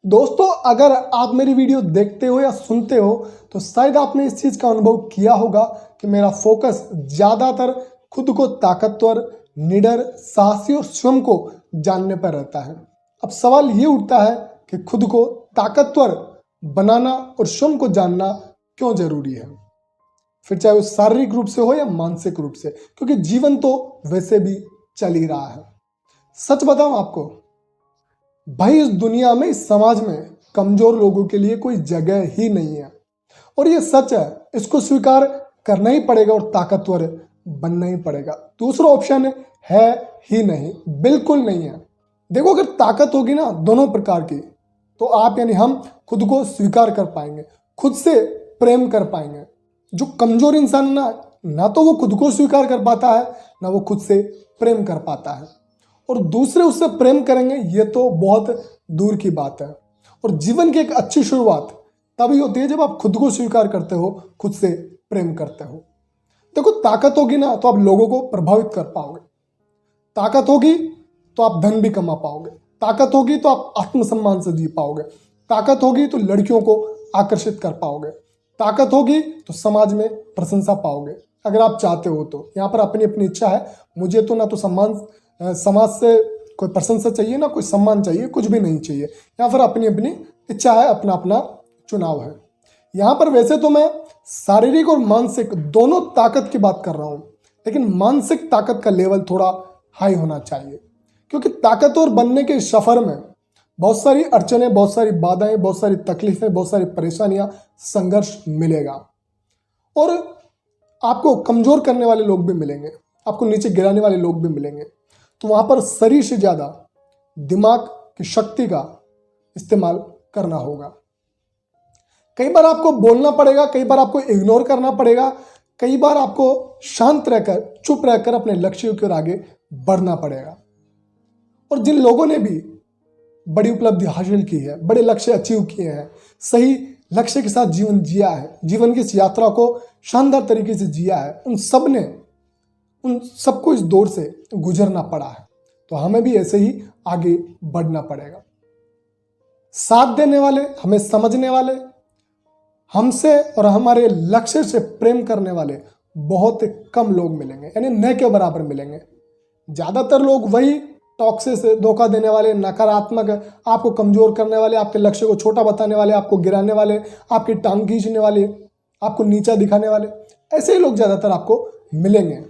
दोस्तों, अगर आप मेरी वीडियो देखते हो या सुनते हो तो शायद आपने इस चीज़ का अनुभव किया होगा कि मेरा फोकस ज़्यादातर खुद को ताकतवर, निडर, साहसी और स्वयं को जानने पर रहता है। अब सवाल ये उठता है कि खुद को ताकतवर बनाना और स्वयं को जानना क्यों जरूरी है, फिर चाहे वो शारीरिक रूप से हो या मानसिक रूप से, क्योंकि जीवन तो वैसे भी चल ही रहा है। सच बताऊं आपको, भाई इस दुनिया में, इस समाज में कमजोर लोगों के लिए कोई जगह ही नहीं है और ये सच है। इसको स्वीकार करना ही पड़ेगा और ताकतवर बनना ही पड़ेगा। दूसरा ऑप्शन है ही नहीं, बिल्कुल नहीं है। देखो, अगर ताकत होगी ना दोनों प्रकार की, तो आप यानी हम खुद को स्वीकार कर पाएंगे, खुद से प्रेम कर पाएंगे। जो कमजोर इंसान है ना तो वो खुद को स्वीकार कर पाता है, ना वो खुद से प्रेम कर पाता है, और दूसरे उससे प्रेम करेंगे ये तो बहुत दूर की बात है। और जीवन की एक अच्छी शुरुआत तभी होती है जब आप खुद को स्वीकार करते हो, खुद से प्रेम करते हो। देखो, ताकत होगी ना तो आप लोगों को प्रभावित कर पाओगे, ताकत होगी तो आप धन भी कमा पाओगे, ताकत होगी तो आप आत्मसम्मान से जी पाओगे, ताकत होगी तो लड़कियों को आकर्षित कर पाओगे, ताकत होगी तो समाज में प्रशंसा पाओगे, अगर आप चाहते हो तो। यहाँ पर अपनी अपनी इच्छा है। मुझे तो ना तो समाज से कोई प्रशंसा चाहिए, ना कोई सम्मान चाहिए, कुछ भी नहीं चाहिए। यहाँ पर अपनी अपनी इच्छा है, अपना अपना चुनाव है। यहाँ पर वैसे तो मैं शारीरिक और मानसिक दोनों ताकत की बात कर रहा हूँ, लेकिन मानसिक ताकत का लेवल थोड़ा हाई होना चाहिए, क्योंकि ताकतवर बनने के सफर में बहुत सारी अड़चनें, बहुत सारी बाधाएं, बहुत सारी तकलीफें, बहुत सारी परेशानियां, संघर्ष मिलेगा और आपको कमजोर करने वाले लोग भी मिलेंगे, आपको नीचे गिराने वाले लोग भी मिलेंगे। तो वहां पर शरीर से ज्यादा दिमाग की शक्ति का इस्तेमाल करना होगा। कई बार आपको बोलना पड़ेगा, कई बार आपको इग्नोर करना पड़ेगा, कई बार आपको शांत रहकर, चुप रहकर अपने लक्ष्यों की ओर आगे बढ़ना पड़ेगा। और जिन लोगों ने भी बड़ी उपलब्धि हासिल की है, बड़े लक्ष्य अचीव किए हैं, सही लक्ष्य के साथ जीवन जिया है, जीवन की इस यात्रा को शानदार तरीके से जिया है, उन सबको इस दौर से गुजरना पड़ा है। तो हमें भी ऐसे ही आगे बढ़ना पड़ेगा। साथ देने वाले, हमें समझने वाले, हमसे और हमारे लक्ष्य से प्रेम करने वाले बहुत कम लोग मिलेंगे, यानी न के बराबर मिलेंगे। ज्यादातर लोग वही टॉक्सिक से धोखा देने वाले, नकारात्मक, आपको कमजोर करने वाले, आपके लक्ष्य को छोटा बताने वाले, आपको गिराने वाले, आपकी टांग खींचने वाले, आपको नीचा दिखाने वाले, ऐसे ही लोग ज्यादातर आपको मिलेंगे।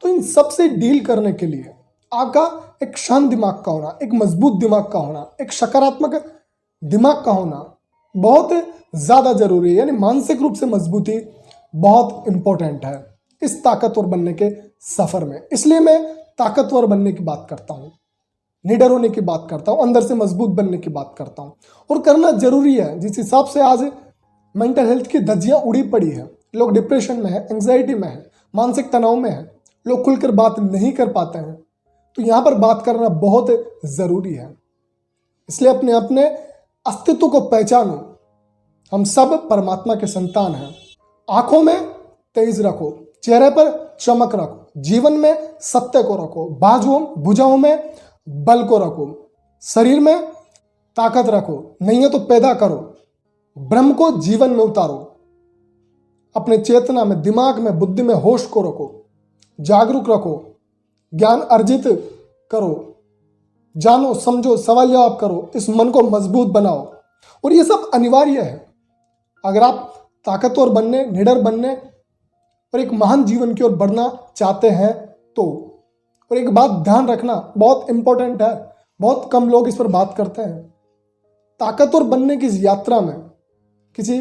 तो इन सब से डील करने के लिए आपका एक शांत दिमाग का होना, एक मजबूत दिमाग का होना, एक सकारात्मक दिमाग का होना बहुत ज्यादा जरूरी है। यानी मानसिक रूप से मजबूती बहुत इंपॉर्टेंट है इस ताकतवर बनने के सफर में। इसलिए मैं ताकतवर बनने की बात करता हूं, निडर होने की बात करता हूं, अंदर से मजबूत बनने की बात करता हूं, और करना जरूरी है। जिस हिसाब से आज मेंटल हेल्थ की धज्जियां उड़ी पड़ी है, लोग डिप्रेशन में है, एंग्जाइटी में है, मानसिक तनाव में है, लोग खुलकर बात नहीं कर पाते हैं, तो यहां पर बात करना बहुत जरूरी है। इसलिए अपने अपने अस्तित्व को पहचानो। हम सब परमात्मा के संतान हैं। आंखों में तेज रखो, चेहरे पर चमक रखो, जीवन में सत्य को रखो, भुजाओं में बल को रखो, शरीर में ताकत रखो, नहीं है तो पैदा करो, ब्रह्म को जीवन में उतारो, अपने चेतना में, दिमाग में, बुद्धि में होश को रखो, जागरूक रखो, ज्ञान अर्जित करो, जानो, समझो, सवाल जवाब करो, इस मन को मजबूत बनाओ। और ये सब अनिवार्य है अगर आप ताकतवर बनने, निडर बनने और एक महान जीवन की ओर बढ़ना चाहते हैं तो। और एक बात ध्यान रखना, बहुत इंपॉर्टेंट है, बहुत कम लोग इस पर बात करते हैं। ताकतवर बनने की इस यात्रा में किसी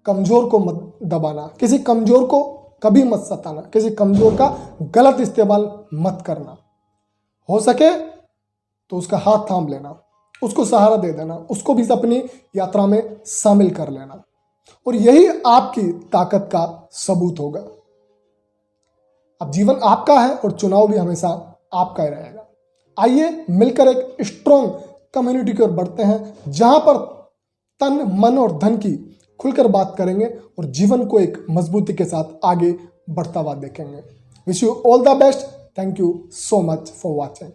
कमजोर को मत दबाना, किसी कमजोर को कभी मत सताना, किसी कमजोर का गलत इस्तेमाल मत करना। हो सके तो उसका हाथ थाम लेना, उसको सहारा दे देना, उसको भी अपनी यात्रा में शामिल कर लेना, और यही आपकी ताकत का सबूत होगा। अब जीवन आपका है और चुनाव भी हमेशा आपका ही रहेगा। आइए मिलकर एक स्ट्रॉन्ग कम्युनिटी की ओर बढ़ते हैं, जहां पर तन, मन और धन की खुलकर बात करेंगे और जीवन को एक मजबूती के साथ आगे बढ़ता हुआ देखेंगे। Wish you all the best. Thank you so much for watching.